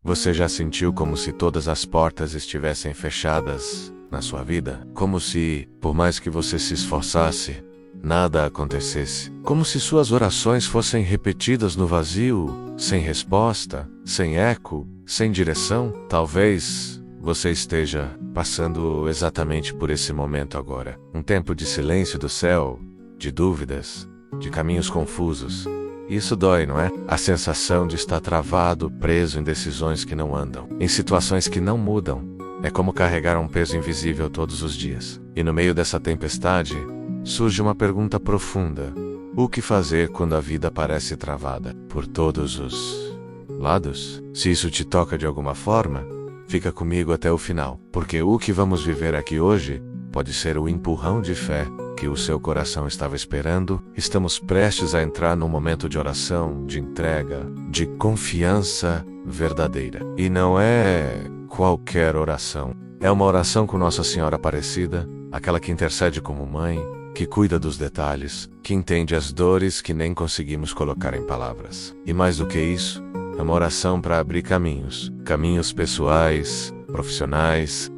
Você já sentiu como se todas as portas estivessem fechadas na sua vida? Como se, por mais que você se esforçasse, nada acontecesse? Como se suas orações fossem repetidas no vazio, sem resposta, sem eco, sem direção? Talvez você esteja passando exatamente por esse momento agora. Um tempo de silêncio do céu, de dúvidas, de caminhos confusos. Isso dói, não é? A sensação de estar travado, preso em decisões que não andam, em situações que não mudam. É como carregar um peso invisível todos os dias. E no meio dessa tempestade, surge uma pergunta profunda. O que fazer quando a vida parece travada por todos os lados? Se isso te toca de alguma forma, fica comigo até o final, porque o que vamos viver aqui hoje pode ser o empurrão de fé que o seu coração estava esperando. Estamos prestes a entrar num momento de oração, de entrega, de confiança verdadeira. E não é qualquer oração. É uma oração com Nossa Senhora Aparecida, aquela que intercede como mãe, que cuida dos detalhes, que entende as dores que nem conseguimos colocar em palavras. E mais do que isso, é uma oração para abrir caminhos. Caminhos pessoais, profissionais,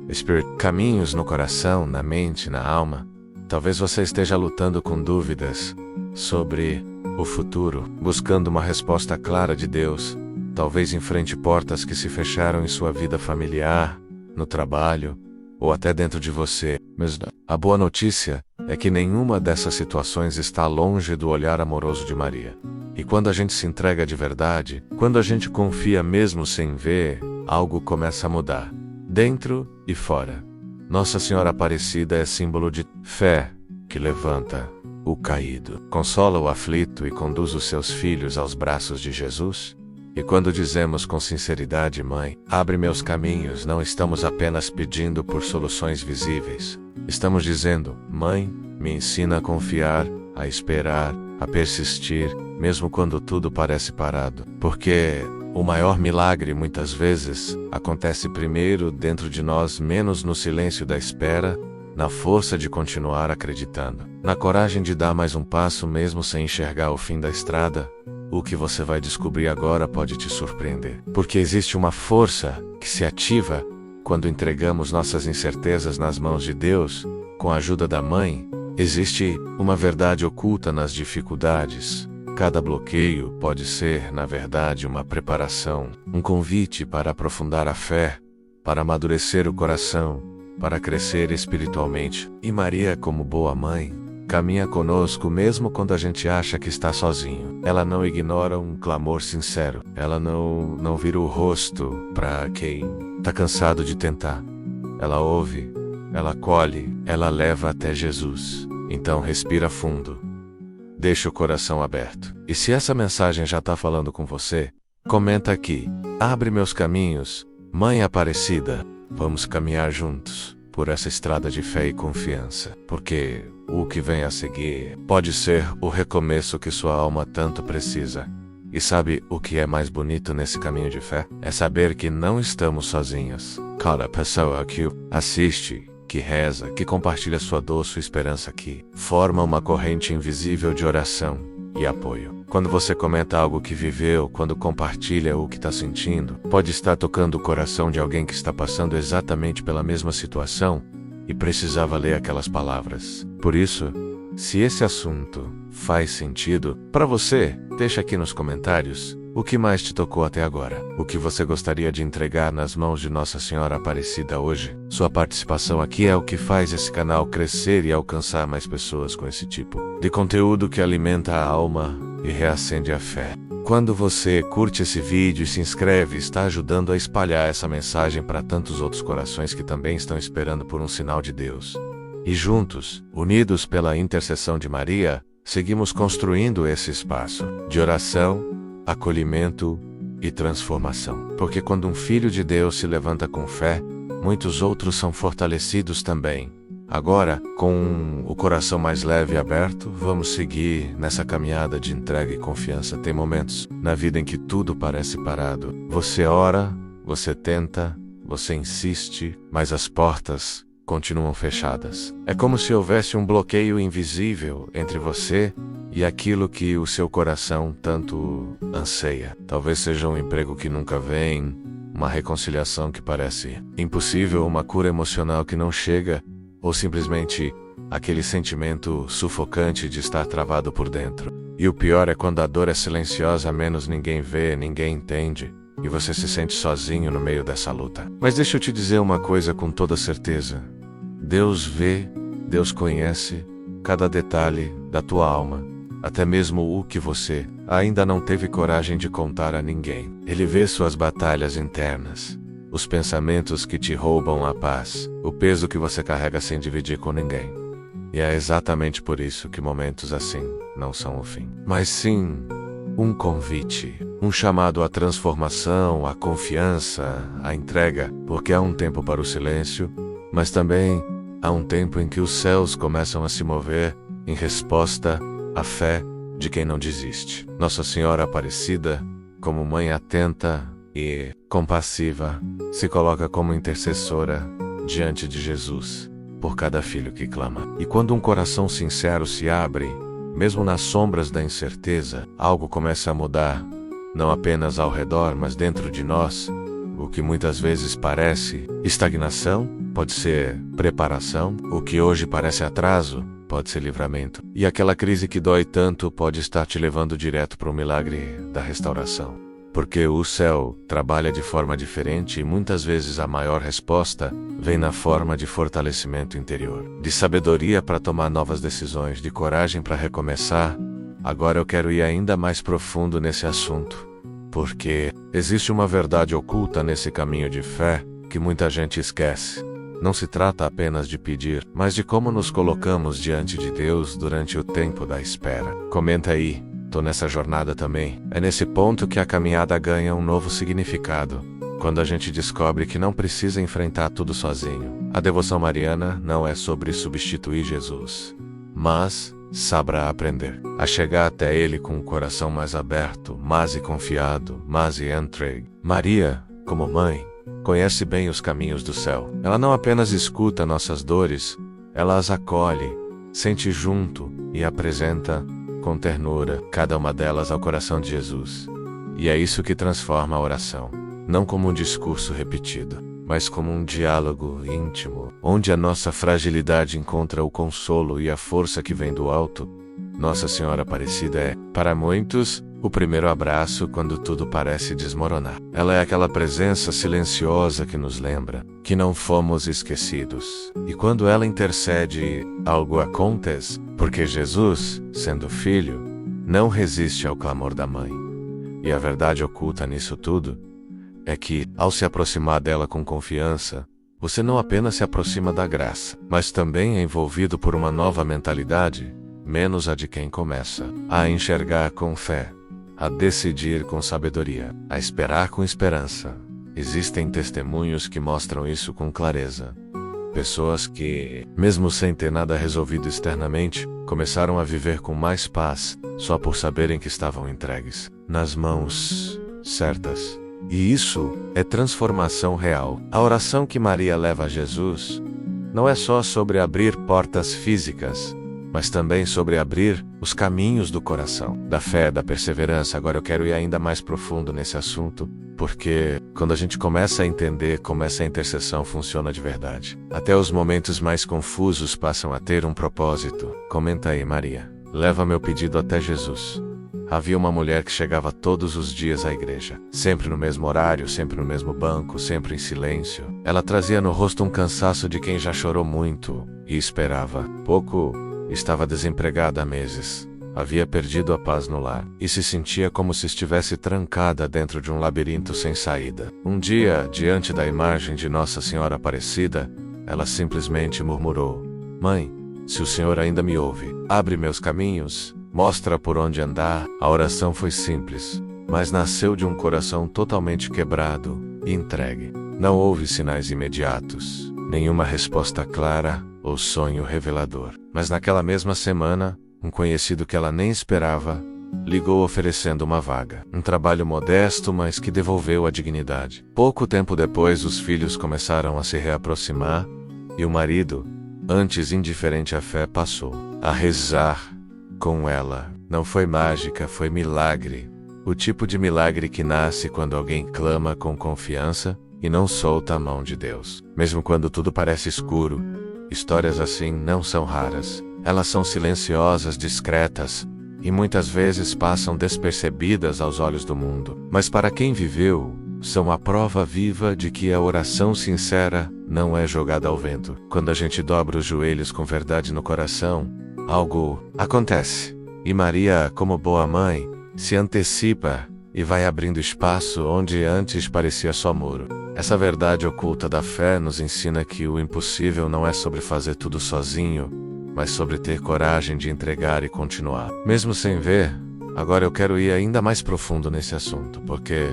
caminhos no coração, na mente, na alma. Talvez você esteja lutando com dúvidas sobre o futuro, buscando uma resposta clara de Deus. Talvez enfrente portas que se fecharam em sua vida familiar, no trabalho, ou até dentro de você. Mas a boa notícia é que nenhuma dessas situações está longe do olhar amoroso de Maria. E quando a gente se entrega de verdade, quando a gente confia mesmo sem ver, algo começa a mudar, dentro e fora. Nossa Senhora Aparecida é símbolo de fé que levanta o caído, consola o aflito e conduz os seus filhos aos braços de Jesus. E quando dizemos com sinceridade, Mãe, abre meus caminhos, não estamos apenas pedindo por soluções visíveis. Estamos dizendo, Mãe, me ensina a confiar, a esperar, a persistir, mesmo quando tudo parece parado. Porque o maior milagre, muitas vezes, acontece primeiro dentro de nós, menos no silêncio da espera, na força de continuar acreditando, na coragem de dar mais um passo mesmo sem enxergar o fim da estrada. O que você vai descobrir agora pode te surpreender, porque existe uma força que se ativa quando entregamos nossas incertezas nas mãos de Deus, com a ajuda da Mãe. Existe uma verdade oculta nas dificuldades. Cada bloqueio pode ser, na verdade, uma preparação, um convite para aprofundar a fé, para amadurecer o coração, para crescer espiritualmente. E Maria, como boa mãe, caminha conosco mesmo quando a gente acha que está sozinho. Ela não ignora um clamor sincero. Ela não vira o rosto para quem está cansado de tentar. Ela ouve, ela acolhe, ela leva até Jesus. Então respira fundo. Deixa o coração aberto. E se essa mensagem já está falando com você, comenta aqui. Abre meus caminhos, Mãe Aparecida. Vamos caminhar juntos por essa estrada de fé e confiança. Porque o que vem a seguir pode ser o recomeço que sua alma tanto precisa. E sabe o que é mais bonito nesse caminho de fé? É saber que não estamos sozinhos. Cada pessoa que assiste, que reza, que compartilha sua dor, sua esperança aqui, forma uma corrente invisível de oração e apoio. Quando você comenta algo que viveu, quando compartilha o que está sentindo, pode estar tocando o coração de alguém que está passando exatamente pela mesma situação e precisava ler aquelas palavras. Por isso, se esse assunto faz sentido para você, deixa aqui nos comentários o que mais te tocou até agora. O que você gostaria de entregar nas mãos de Nossa Senhora Aparecida hoje? Sua participação aqui é o que faz esse canal crescer e alcançar mais pessoas com esse tipo de conteúdo que alimenta a alma e reacende a fé. Quando você curte esse vídeo e se inscreve, está ajudando a espalhar essa mensagem para tantos outros corações que também estão esperando por um sinal de Deus. E juntos, unidos pela intercessão de Maria, seguimos construindo esse espaço de oração, acolhimento e transformação. Porque quando um filho de Deus se levanta com fé, muitos outros são fortalecidos também. Agora, com o coração mais leve e aberto, vamos seguir nessa caminhada de entrega e confiança. Tem momentos na vida em que tudo parece parado. Você ora, você tenta, você insiste, mas as portas continuam fechadas. É como se houvesse um bloqueio invisível entre você e aquilo que o seu coração tanto anseia. Talvez seja um emprego que nunca vem, uma reconciliação que parece impossível, uma cura emocional que não chega, ou simplesmente aquele sentimento sufocante de estar travado por dentro. E o pior é quando a dor é silenciosa, menos ninguém vê, ninguém entende, e você se sente sozinho no meio dessa luta. Mas deixa eu te dizer uma coisa com toda certeza. Deus vê, Deus conhece cada detalhe da tua alma, até mesmo o que você ainda não teve coragem de contar a ninguém. Ele vê suas batalhas internas, os pensamentos que te roubam a paz, o peso que você carrega sem dividir com ninguém. E é exatamente por isso que momentos assim não são o fim, mas sim um convite, um chamado à transformação, à confiança, à entrega, porque há um tempo para o silêncio, mas também há um tempo em que os céus começam a se mover em resposta à fé de quem não desiste. Nossa Senhora Aparecida, como mãe atenta e compassiva, se coloca como intercessora diante de Jesus por cada filho que clama. E quando um coração sincero se abre, mesmo nas sombras da incerteza, algo começa a mudar, não apenas ao redor, mas dentro de nós. O que muitas vezes parece estagnação, pode ser preparação. O que hoje parece atraso, pode ser livramento. E aquela crise que dói tanto pode estar te levando direto para o milagre da restauração. Porque o céu trabalha de forma diferente e muitas vezes a maior resposta vem na forma de fortalecimento interior, de sabedoria para tomar novas decisões, de coragem para recomeçar. Agora eu quero ir ainda mais profundo nesse assunto, porque existe uma verdade oculta nesse caminho de fé que muita gente esquece. Não se trata apenas de pedir, mas de como nos colocamos diante de Deus durante o tempo da espera. Comenta aí. Tô nessa jornada também. É nesse ponto que a caminhada ganha um novo significado, quando a gente descobre que não precisa enfrentar tudo sozinho. A devoção mariana não é sobre substituir Jesus, mas sabrá aprender a chegar até Ele com o coração mais aberto, mais e confiado, mais e entregue. Maria, como mãe, conhece bem os caminhos do céu. Ela não apenas escuta nossas dores, ela as acolhe, sente junto e apresenta com ternura cada uma delas ao coração de Jesus. E é isso que transforma a oração, não como um discurso repetido, mas como um diálogo íntimo, onde a nossa fragilidade encontra o consolo e a força que vem do alto. Nossa Senhora Aparecida é, para muitos, o primeiro abraço quando tudo parece desmoronar. Ela é aquela presença silenciosa que nos lembra que não fomos esquecidos. E quando ela intercede, algo acontece, porque Jesus, sendo filho, não resiste ao clamor da mãe. E a verdade oculta nisso tudo é que, ao se aproximar dela com confiança, você não apenas se aproxima da graça, mas também é envolvido por uma nova mentalidade, menos a de quem começa a enxergar com fé, a decidir com sabedoria, a esperar com esperança. Existem testemunhos que mostram isso com clareza. Pessoas que, mesmo sem ter nada resolvido externamente, começaram a viver com mais paz, só por saberem que estavam entregues nas mãos certas. E isso é transformação real. A oração que Maria leva a Jesus não é só sobre abrir portas físicas, mas também sobre abrir os caminhos do coração, da fé, da perseverança. Agora eu quero ir ainda mais profundo nesse assunto, porque quando a gente começa a entender como essa intercessão funciona de verdade, até os momentos mais confusos passam a ter um propósito. Comenta aí, Maria. Leva meu pedido até Jesus. Havia uma mulher que chegava todos os dias à igreja, sempre no mesmo horário, sempre no mesmo banco, sempre em silêncio. Ela trazia no rosto um cansaço de quem já chorou muito e esperava pouco. Estava desempregada há meses, havia perdido a paz no lar e se sentia como se estivesse trancada dentro de um labirinto sem saída. Um dia, diante da imagem de Nossa Senhora Aparecida, ela simplesmente murmurou: "Mãe, se o Senhor ainda me ouve, abre meus caminhos, mostra por onde andar." A oração foi simples, mas nasceu de um coração totalmente quebrado e entregue. Não houve sinais imediatos, nenhuma resposta clara ou sonho revelador. Mas naquela mesma semana, um conhecido que ela nem esperava ligou oferecendo uma vaga. Um trabalho modesto, mas que devolveu a dignidade. Pouco tempo depois, os filhos começaram a se reaproximar e o marido, antes indiferente à fé, passou a rezar com ela. Não foi mágica, foi milagre. O tipo de milagre que nasce quando alguém clama com confiança e não solta a mão de Deus. Mesmo quando tudo parece escuro, histórias assim não são raras. Elas são silenciosas, discretas e muitas vezes passam despercebidas aos olhos do mundo. Mas para quem viveu, são a prova viva de que a oração sincera não é jogada ao vento. Quando a gente dobra os joelhos com verdade no coração, algo acontece. E Maria, como boa mãe, se antecipa e vai abrindo espaço onde antes parecia só muro. Essa verdade oculta da fé nos ensina que o impossível não é sobre fazer tudo sozinho, mas sobre ter coragem de entregar e continuar. Mesmo sem ver, agora eu quero ir ainda mais profundo nesse assunto, porque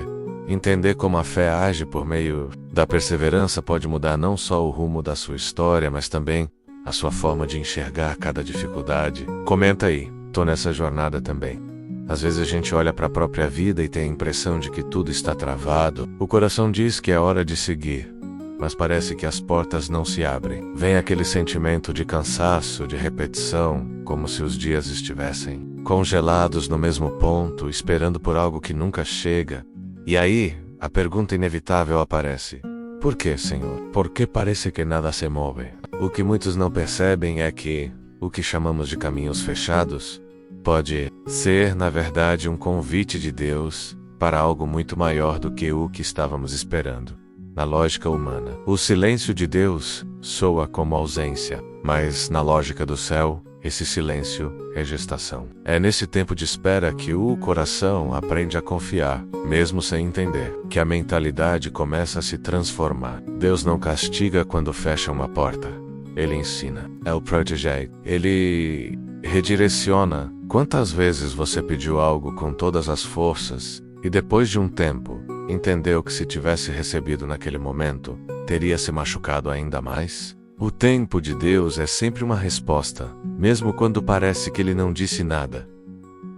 entender como a fé age por meio da perseverança pode mudar não só o rumo da sua história, mas também a sua forma de enxergar cada dificuldade. Comenta aí, tô nessa jornada também. Às vezes a gente olha para a própria vida e tem a impressão de que tudo está travado. O coração diz que é hora de seguir, mas parece que as portas não se abrem. Vem aquele sentimento de cansaço, de repetição, como se os dias estivessem congelados no mesmo ponto, esperando por algo que nunca chega. E aí, a pergunta inevitável aparece: por que, Senhor? Por que parece que nada se move? O que muitos não percebem é que o que chamamos de caminhos fechados pode ser, na verdade, um convite de Deus para algo muito maior do que o que estávamos esperando. Na lógica humana, o silêncio de Deus soa como ausência, mas na lógica do céu, esse silêncio é gestação. É nesse tempo de espera que o coração aprende a confiar, mesmo sem entender, que a mentalidade começa a se transformar. Deus não castiga quando fecha uma porta. Ele ensina. É o protégé. Ele redireciona. Quantas vezes você pediu algo com todas as forças e depois de um tempo entendeu que se tivesse recebido naquele momento, teria se machucado ainda mais? O tempo de Deus é sempre uma resposta, mesmo quando parece que Ele não disse nada.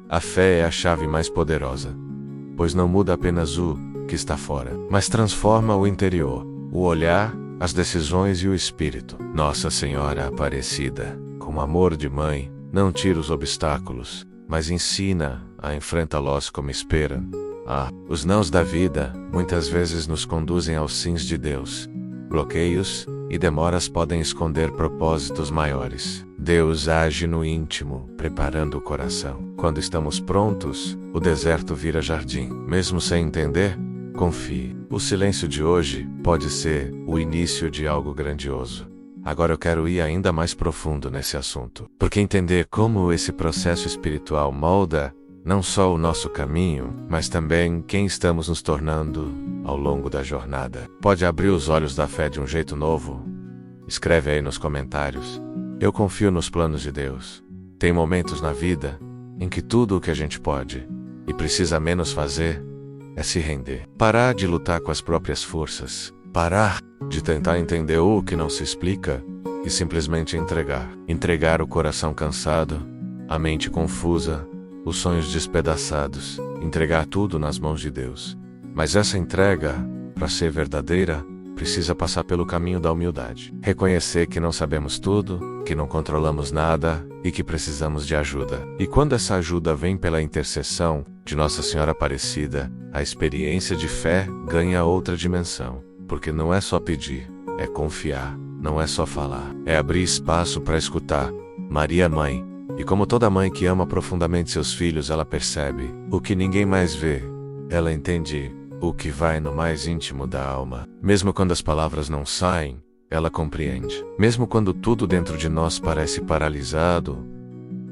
A fé é a chave mais poderosa, pois não muda apenas o que está fora, mas transforma o interior, o olhar, as decisões e o espírito. Nossa Senhora Aparecida, com amor de mãe, não tira os obstáculos, mas ensina a enfrentá-los como espera. Os nãos da vida muitas vezes nos conduzem aos sims de Deus. Bloqueios e demoras podem esconder propósitos maiores. Deus age no íntimo, preparando o coração. Quando estamos prontos, o deserto vira jardim. Mesmo sem entender, confie. O silêncio de hoje pode ser o início de algo grandioso. Agora eu quero ir ainda mais profundo nesse assunto, porque entender como esse processo espiritual molda não só o nosso caminho, mas também quem estamos nos tornando ao longo da jornada. Pode abrir os olhos da fé de um jeito novo? Escreve aí nos comentários. Eu confio nos planos de Deus. Tem momentos na vida em que tudo o que a gente pode e precisa menos fazer é se render. Parar de lutar com as próprias forças. Parar de tentar entender o que não se explica e simplesmente entregar. Entregar o coração cansado, a mente confusa, os sonhos despedaçados. Entregar tudo nas mãos de Deus. Mas essa entrega, para ser verdadeira, precisa passar pelo caminho da humildade. Reconhecer que não sabemos tudo, que não controlamos nada e que precisamos de ajuda. E quando essa ajuda vem pela intercessão de Nossa Senhora Aparecida, a experiência de fé ganha outra dimensão. Porque não é só pedir, é confiar. Não é só falar, é abrir espaço para escutar. Maria Mãe. E como toda mãe que ama profundamente seus filhos, ela percebe o que ninguém mais vê. Ela entende o que vai no mais íntimo da alma. Mesmo quando as palavras não saem, ela compreende. Mesmo quando tudo dentro de nós parece paralisado,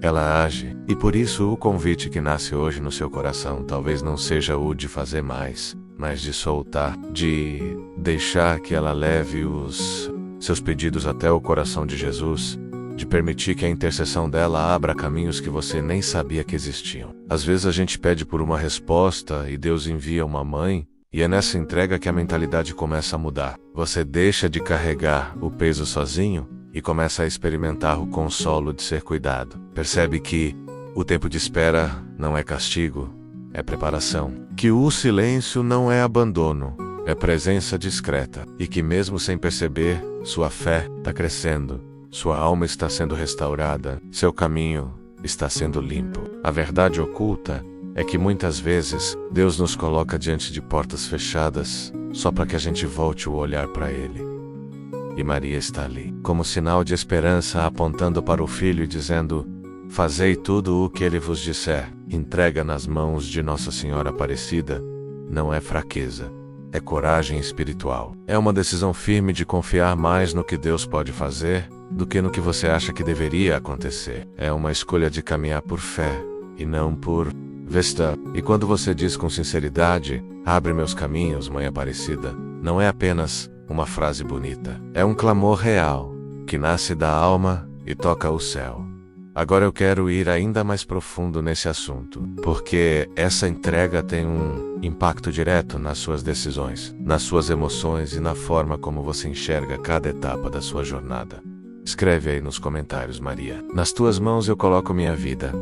ela age. E por isso o convite que nasce hoje no seu coração talvez não seja o de fazer mais, mas de soltar, de deixar que ela leve os seus pedidos até o coração de Jesus, de permitir que a intercessão dela abra caminhos que você nem sabia que existiam. Às vezes a gente pede por uma resposta e Deus envia uma mãe, e é nessa entrega que a mentalidade começa a mudar. Você deixa de carregar o peso sozinho e começa a experimentar o consolo de ser cuidado. Percebe que o tempo de espera não é castigo, é preparação. Que o silêncio não é abandono, é presença discreta. E que mesmo sem perceber, sua fé está crescendo. Sua alma está sendo restaurada, seu caminho está sendo limpo. A verdade oculta é que muitas vezes Deus nos coloca diante de portas fechadas só para que a gente volte o olhar para Ele. E Maria está ali, como sinal de esperança, apontando para o Filho e dizendo: fazei tudo o que Ele vos disser. Entrega nas mãos de Nossa Senhora Aparecida não é fraqueza, é coragem espiritual. É uma decisão firme de confiar mais no que Deus pode fazer do que no que você acha que deveria acontecer. É uma escolha de caminhar por fé e não por vista. E quando você diz com sinceridade: abre meus caminhos, Mãe Aparecida, não é apenas uma frase bonita. É um clamor real, que nasce da alma e toca o céu. Agora eu quero ir ainda mais profundo nesse assunto, porque essa entrega tem um impacto direto nas suas decisões, nas suas emoções e na forma como você enxerga cada etapa da sua jornada. Escreve aí nos comentários, Maria: nas tuas mãos eu coloco minha vida.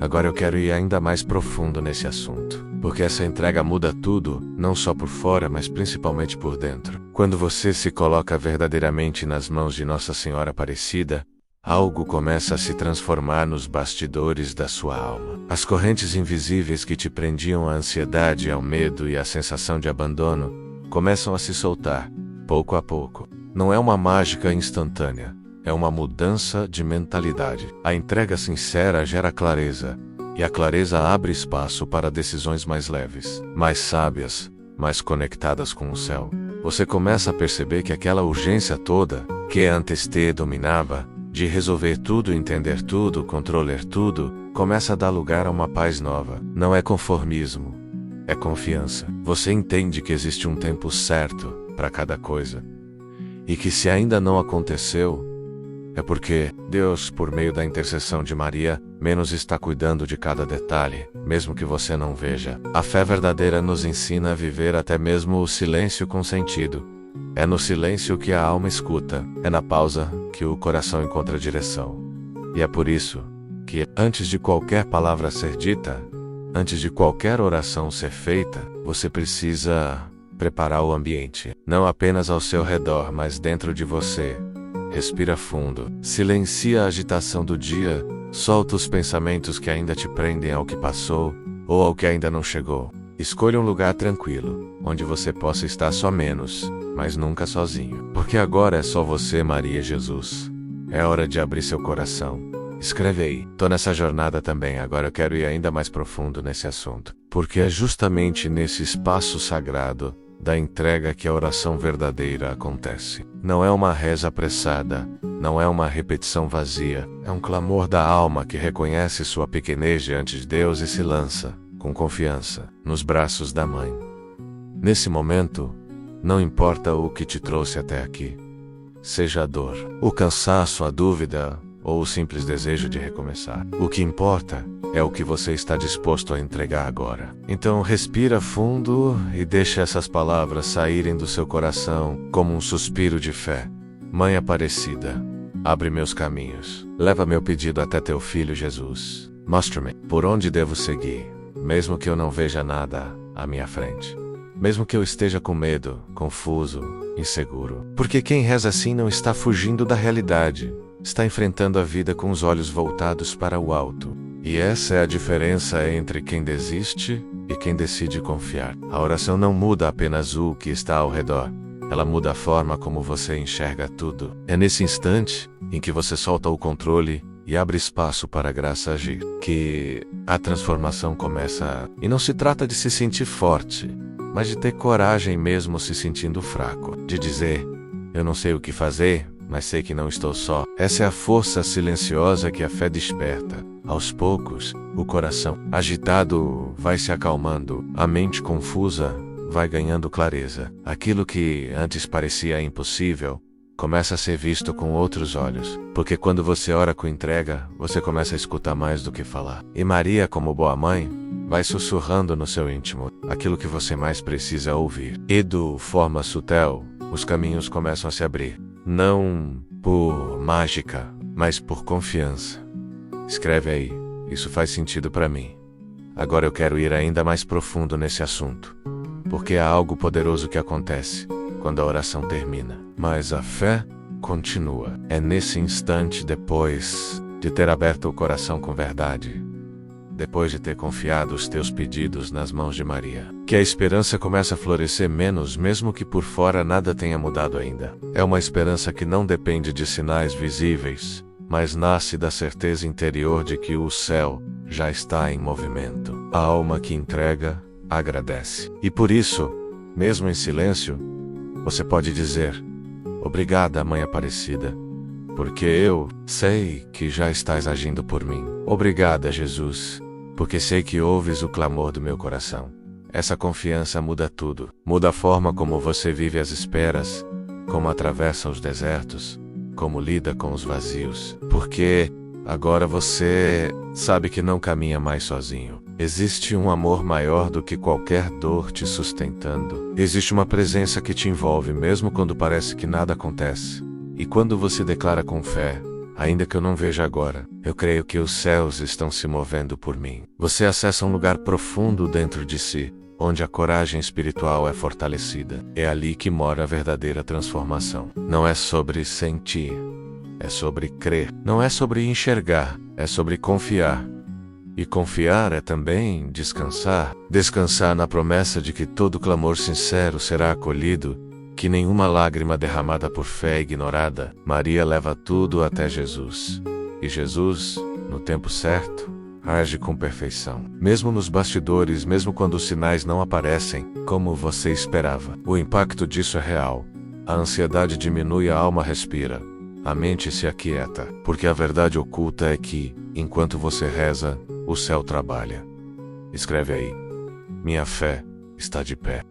Agora eu quero ir ainda mais profundo nesse assunto, porque essa entrega muda tudo, não só por fora, mas principalmente por dentro. Quando você se coloca verdadeiramente nas mãos de Nossa Senhora Aparecida, algo começa a se transformar nos bastidores da sua alma. As correntes invisíveis que te prendiam à ansiedade, ao medo e à sensação de abandono começam a se soltar, pouco a pouco. Não é uma mágica instantânea. É uma mudança de mentalidade. A entrega sincera gera clareza, e a clareza abre espaço para decisões mais leves, mais sábias, mais conectadas com o céu. Você começa a perceber que aquela urgência toda, que antes te dominava, de resolver tudo, entender tudo, controlar tudo, começa a dar lugar a uma paz nova. Não é conformismo, é confiança. Você entende que existe um tempo certo para cada coisa, e que se ainda não aconteceu, é porque Deus, por meio da intercessão de Maria, menos está cuidando de cada detalhe, mesmo que você não veja. A fé verdadeira nos ensina a viver até mesmo o silêncio com sentido. É no silêncio que a alma escuta, é na pausa que o coração encontra direção. E é por isso que, antes de qualquer palavra ser dita, antes de qualquer oração ser feita, você precisa preparar o ambiente, não apenas ao seu redor, mas dentro de você. Respira fundo, silencia a agitação do dia, solta os pensamentos que ainda te prendem ao que passou ou ao que ainda não chegou. Escolha um lugar tranquilo, onde você possa estar só menos, mas nunca sozinho. Porque agora é só você, Maria e Jesus. É hora de abrir seu coração. Escreve aí: tô nessa jornada também, agora eu quero ir ainda mais profundo nesse assunto. Porque é justamente nesse espaço sagrado da entrega que a oração verdadeira acontece. Não é uma reza apressada, não é uma repetição vazia, é um clamor da alma que reconhece sua pequenez diante de Deus e se lança, com confiança, nos braços da Mãe. Nesse momento, não importa o que te trouxe até aqui, seja a dor, o cansaço, a dúvida ou o simples desejo de recomeçar. O que importa é o que você está disposto a entregar agora. Então respira fundo e deixa essas palavras saírem do seu coração como um suspiro de fé. Mãe Aparecida, abre meus caminhos. Leva meu pedido até teu Filho Jesus. Mostra-me por onde devo seguir, mesmo que eu não veja nada à minha frente. Mesmo que eu esteja com medo, confuso, inseguro. Porque quem reza assim não está fugindo da realidade. Está enfrentando a vida com os olhos voltados para o alto. E essa é a diferença entre quem desiste e quem decide confiar. A oração não muda apenas o que está ao redor. Ela muda a forma como você enxerga tudo. É nesse instante em que você solta o controle e abre espaço para a graça agir, que a transformação começa. E não se trata de se sentir forte, mas de ter coragem mesmo se sentindo fraco. De dizer: eu não sei o que fazer, mas sei que não estou só. Essa é a força silenciosa que a fé desperta. Aos poucos, o coração agitado vai se acalmando, a mente confusa vai ganhando clareza. Aquilo que antes parecia impossível começa a ser visto com outros olhos, porque quando você ora com entrega, você começa a escutar mais do que falar. E Maria, como boa mãe, vai sussurrando no seu íntimo aquilo que você mais precisa ouvir. E de forma sutil, os caminhos começam a se abrir. Não por mágica, mas por confiança. Escreve aí, isso faz sentido para mim. Agora eu quero ir ainda mais profundo nesse assunto, porque há algo poderoso que acontece quando a oração termina. Mas a fé continua. É nesse instante, depois de ter aberto o coração com verdade, depois de ter confiado os teus pedidos nas mãos de Maria. Que a esperança comece a florescer menos, mesmo que por fora nada tenha mudado ainda. É uma esperança que não depende de sinais visíveis, mas nasce da certeza interior de que o céu já está em movimento. A alma que entrega, agradece. E por isso, mesmo em silêncio, você pode dizer: obrigada, Mãe Aparecida, porque eu sei que já estás agindo por mim. Obrigada, Jesus, porque sei que ouves o clamor do meu coração. Essa confiança muda tudo. Muda a forma como você vive as esperas, como atravessa os desertos, como lida com os vazios. Porque agora você sabe que não caminha mais sozinho. Existe um amor maior do que qualquer dor te sustentando. Existe uma presença que te envolve mesmo quando parece que nada acontece. E quando você declara com fé: ainda que eu não veja agora, eu creio que os céus estão se movendo por mim. Você acessa um lugar profundo dentro de si, onde a coragem espiritual é fortalecida. É ali que mora a verdadeira transformação. Não é sobre sentir, é sobre crer. Não é sobre enxergar, é sobre confiar. E confiar é também descansar. Descansar na promessa de que todo clamor sincero será acolhido, que nenhuma lágrima derramada por fé é ignorada. Maria leva tudo até Jesus. E Jesus, no tempo certo, age com perfeição. Mesmo nos bastidores, mesmo quando os sinais não aparecem como você esperava. O impacto disso é real. A ansiedade diminui, a alma respira. A mente se aquieta. Porque a verdade oculta é que, enquanto você reza, o céu trabalha. Escreve aí: minha fé está de pé.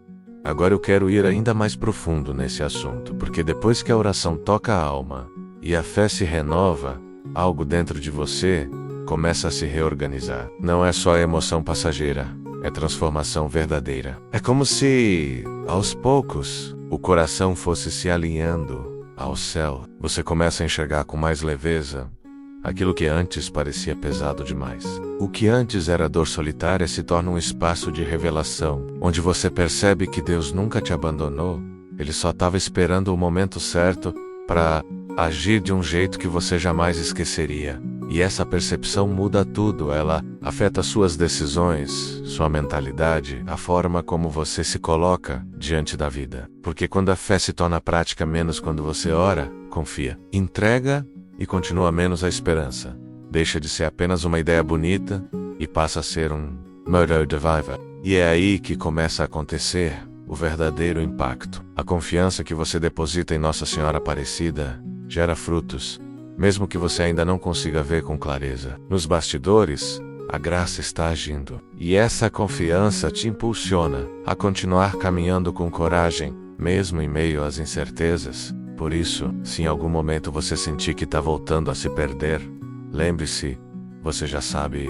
Agora eu quero ir ainda mais profundo nesse assunto, porque depois que a oração toca a alma e a fé se renova, algo dentro de você começa a se reorganizar. Não é só emoção passageira, é transformação verdadeira. É como se, aos poucos, o coração fosse se alinhando ao céu. Você começa a enxergar com mais leveza aquilo que antes parecia pesado demais. O que antes era dor solitária se torna um espaço de revelação, onde você percebe que Deus nunca te abandonou. Ele só estava esperando o momento certo para agir de um jeito que você jamais esqueceria. E essa percepção muda tudo. Ela afeta suas decisões, sua mentalidade, a forma como você se coloca diante da vida. Porque quando a fé se torna prática menos quando você ora, confia, entrega e continua menos a esperança. Deixa de ser apenas uma ideia bonita e passa a ser um modo de vida. E é aí que começa a acontecer o verdadeiro impacto. A confiança que você deposita em Nossa Senhora Aparecida gera frutos, mesmo que você ainda não consiga ver com clareza. Nos bastidores, a graça está agindo. E essa confiança te impulsiona a continuar caminhando com coragem, mesmo em meio às incertezas. Por isso, se em algum momento você sentir que está voltando a se perder, lembre-se, você já sabe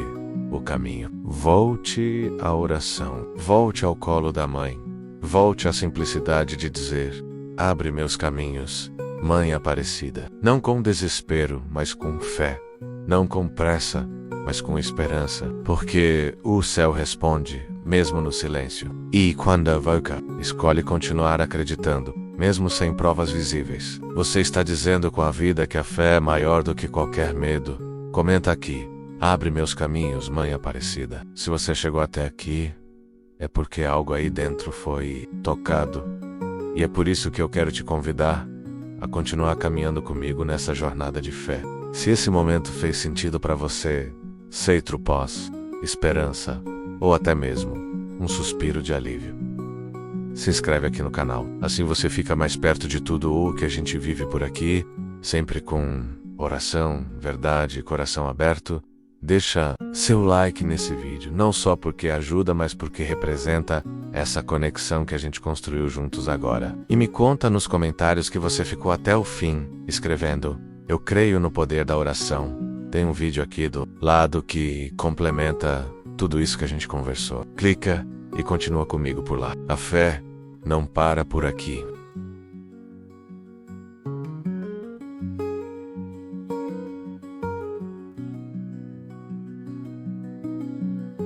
o caminho. Volte à oração. Volte ao colo da mãe. Volte à simplicidade de dizer: abre meus caminhos, Mãe Aparecida. Não com desespero, mas com fé. Não com pressa, mas com esperança. Porque o céu responde, mesmo no silêncio. E quando evoca, escolhe continuar acreditando, mesmo sem provas visíveis. Você está dizendo com a vida que a fé é maior do que qualquer medo. Comenta aqui: abre meus caminhos, Mãe Aparecida. Se você chegou até aqui, é porque algo aí dentro foi tocado. E é por isso que eu quero te convidar a continuar caminhando comigo nessa jornada de fé. Se esse momento fez sentido para você, ceitro pós, esperança, ou até mesmo um suspiro de alívio, se inscreve aqui no canal. Assim você fica mais perto de tudo o que a gente vive por aqui, sempre com oração, verdade e coração aberto. Deixa seu like nesse vídeo, não só porque ajuda, mas porque representa essa conexão que a gente construiu juntos agora. E me conta nos comentários que você ficou até o fim, escrevendo: eu creio no poder da oração. Tem um vídeo aqui do lado que complementa tudo isso que a gente conversou. Clica e continua comigo por lá. A fé não para por aqui.